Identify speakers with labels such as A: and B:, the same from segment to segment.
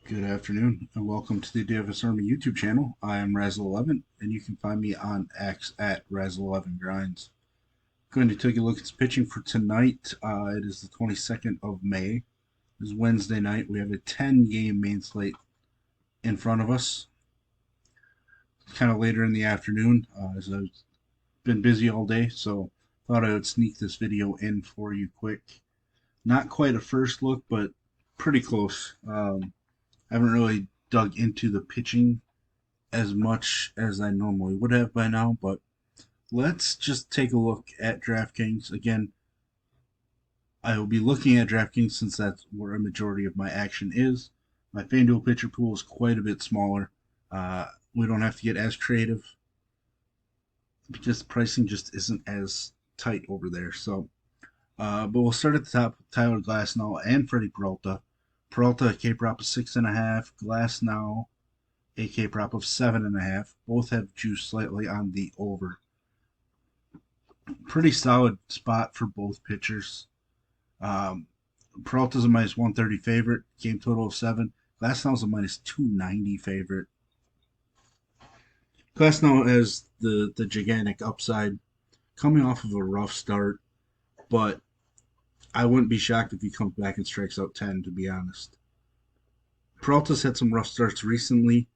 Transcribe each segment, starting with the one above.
A: Good afternoon, and welcome to the DFS Army YouTube channel. I am Razzle11, and you can find me on X at Razzle11Grinds. Going to take a look at the pitching for tonight. It is the 22nd of May. It is Wednesday night. We have a 10-game main slate in front of us. It's kind of later in the afternoon, as I've been busy all day, so thought I would sneak this video in for you quick. Not quite a first look, but pretty close. I haven't really dug into the pitching as much as I normally would have by now, but let's just take a look at DraftKings. Again, I will be looking at DraftKings since that's where a majority of my action is. My FanDuel pitcher pool is quite a bit smaller. We don't have to get as creative because pricing just isn't as tight over there. But we'll start at the top with Tyler Glasnow and Freddie Peralta. Peralta, a K prop of 6.5. Glasnow, a K prop of 7.5. Both have juice slightly on the over. Pretty solid spot for both pitchers. Peralta's a minus 130 favorite. Game total of 7. Glasnow's a minus 290 favorite. Glasnow has the gigantic upside, coming off of a rough start, but I wouldn't be shocked if he comes back and strikes out 10, to be honest. Peralta's had some rough starts recently.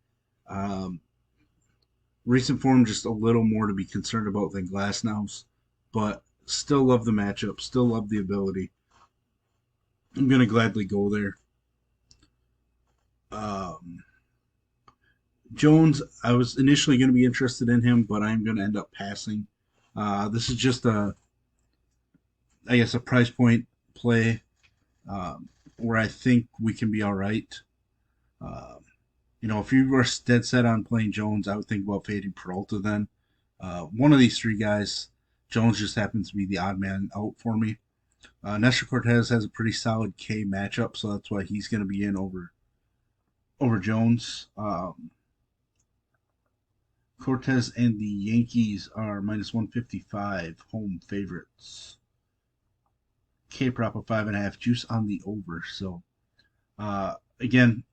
A: Recent form just a little more to be concerned about than Glasnow's, but still love the matchup, still love the ability. I'm going to gladly go there. Jones, I was initially going to be interested in him, but I'm going to end up passing. This is just I guess, a price point play where I think we can be all right. If you were dead set on playing Jones, I would think about fading Peralta then. One of these three guys, Jones just happens to be the odd man out for me. Nestor Cortez has a pretty solid K matchup, so that's why he's going to be in over Jones. Cortez and the Yankees are minus 155 home favorites. K prop of 5.5, juice on the over. So, again,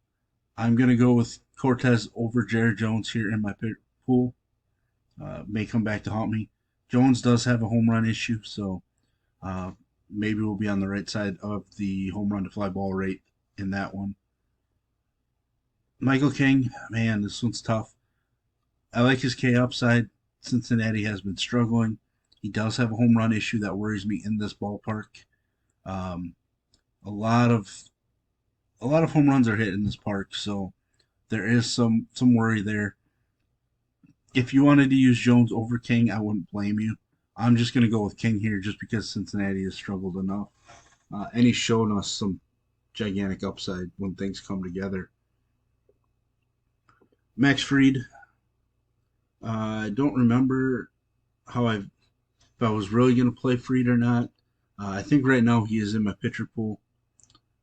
A: I'm going to go with Cortez over Jared Jones here in my pool. May come back to haunt me. Jones does have a home run issue, so maybe we'll be on the right side of the home run to fly ball rate in that one. Michael King, man, this one's tough. I like his K upside. Cincinnati has been struggling. He does have a home run issue that worries me in this ballpark. A lot of home runs are hit in this park, so there is some worry there. If you wanted to use Jones over King, I wouldn't blame you. I'm just going to go with King here just because Cincinnati has struggled enough. And he's shown us some gigantic upside when things come together. Max Fried, I don't remember if I was really going to play Fried or not. I think right now he is in my pitcher pool.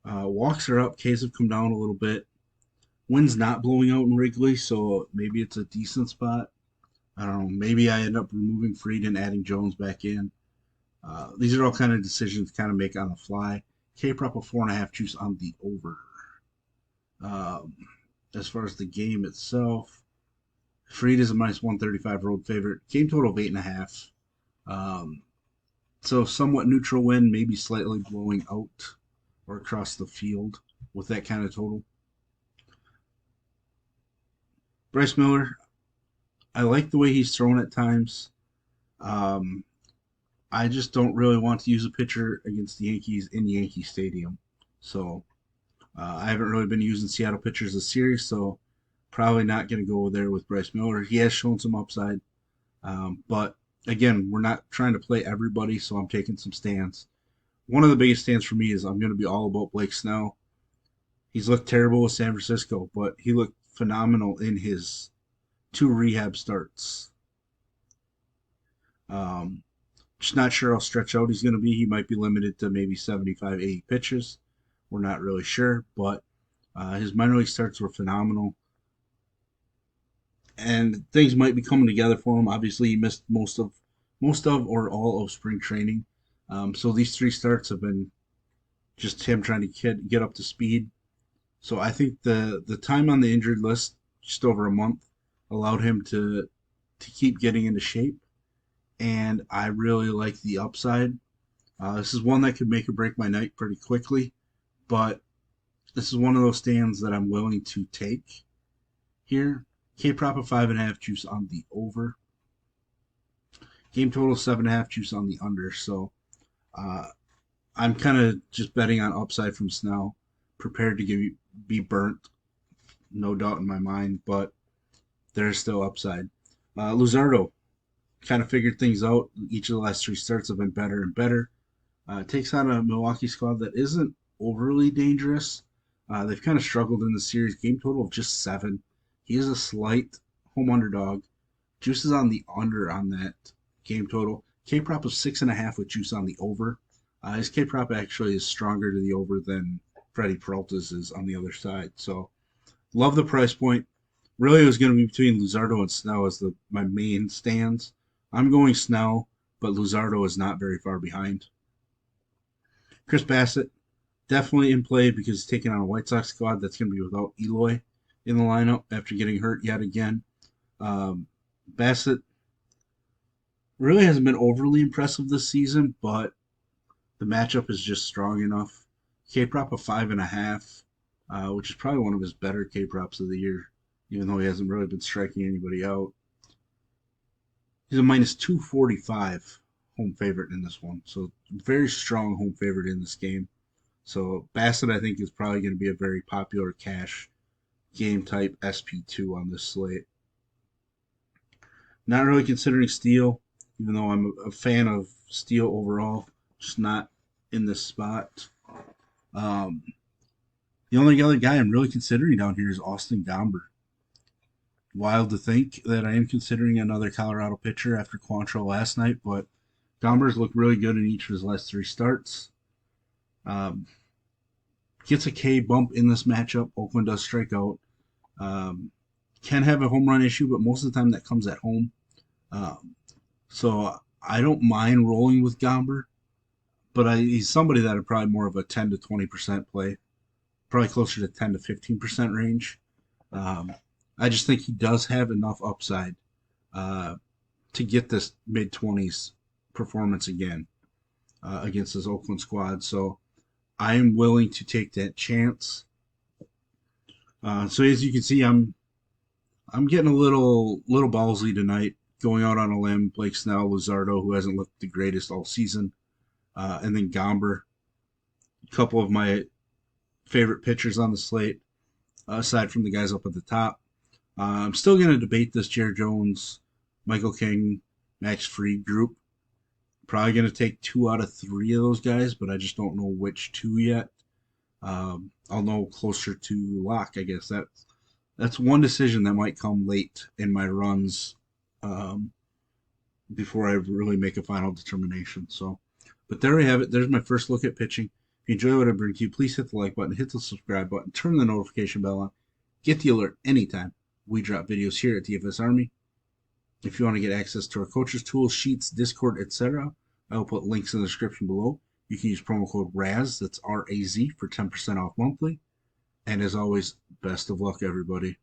A: Walks are up, Ks have come down a little bit. Wind's not blowing out in Wrigley, so maybe it's a decent spot. I don't know. Maybe I end up removing Fried and adding Jones back in. These are all kind of decisions to kind of make on the fly. K prop of 4.5, juice on the over. As far as the game itself, Fried is a minus 135 road favorite. Game total of 8.5. So somewhat neutral wind, maybe slightly blowing out or across the field with that kind of total. Bryce Miller, I like the way he's thrown at times. I just don't really want to use a pitcher against the Yankees in Yankee Stadium. So I haven't really been using Seattle pitchers this series, so probably not going to go there with Bryce Miller. He has shown some upside, but again, we're not trying to play everybody, so I'm taking some stands. One of the biggest stands for me is I'm going to be all about Blake Snell. He's looked terrible with San Francisco, but he looked phenomenal in his 2 rehab starts. Just not sure how stretched out he's going to be. He might be limited to maybe 75, 80 pitches. We're not really sure, but his minor league starts were phenomenal. And things might be coming together for him. Obviously, he missed most of or all of spring training. So these 3 starts have been just him trying to get up to speed. So I think the time on the injured list, just over a month, allowed him to keep getting into shape, and I really like the upside. This is one that could make or break my night pretty quickly, but this is one of those stands that I'm willing to take here. K prop of 5.5 juice on the over. Game total 7.5 juice on the under. So uh, I'm kind of just betting on upside from Snell. Prepared to be burnt, no doubt in my mind, but there's still upside. Luzardo kind of figured things out. Each of the last three starts have been better and better. Takes on a Milwaukee squad that isn't overly dangerous. They've kind of struggled in the series. Game total of just 7. He is a slight home underdog. Juice is on the under on that game total. K prop of 6.5 with juice on the over. His K prop actually is stronger to the over than Freddie Peralta's is on the other side. So love the price point. Really, it was going to be between Luzardo and Snell as my main stands. I'm going Snell, but Luzardo is not very far behind. Chris Bassett, definitely in play because he's taking on a White Sox squad that's going to be without Eloy in the lineup after getting hurt yet again. Bassett really hasn't been overly impressive this season, but the matchup is just strong enough. K prop of 5.5, which is probably one of his better K props of the year, even though he hasn't really been striking anybody out. He's a minus 245 home favorite in this one, so very strong home favorite in this game. So Bassett, I think, is probably going to be a very popular cash game type SP2 on this slate. Not really considering Steele, even though I'm a fan of Steele overall, just not in this spot. Um, the only other guy I'm really considering down here is Austin Gomber. Wild to think that I am considering another Colorado pitcher after Quantrill last night, but Gomber's looked really good in each of his last 3 starts. Um, Gets a K bump in this matchup. Oakland does strike out. Can have a home run issue, but most of the time that comes at home. So I don't mind rolling with Gomber, but he's somebody that are probably more of a 10 to 20% play, probably closer to 10 to 15% range. I just think he does have enough upside to get this mid 20s performance again against this Oakland squad. So I am willing to take that chance. So as you can see, I'm getting a little ballsy tonight, going out on a limb. Blake Snell, Luzardo, who hasn't looked the greatest all season, and then Gomber, a couple of my favorite pitchers on the slate, aside from the guys up at the top. I'm still going to debate this Jared Jones, Michael King, Max Fried group. Probably going to take 2 out of 3 of those guys, but I just don't know which 2 yet. I'll know closer to lock, I guess. That's one decision that might come late in my runs before I really make a final determination. So, but there we have it. There's my first look at pitching. If you enjoy what I bring to you, please hit the like button, hit the subscribe button, turn the notification bell on. Get the alert anytime we drop videos here at DFS Army. If you want to get access to our coaches, tools, sheets, Discord, etc., I will put links in the description below. You can use promo code RAZ, that's R-A-Z, for 10% off monthly. And as always, best of luck, everybody.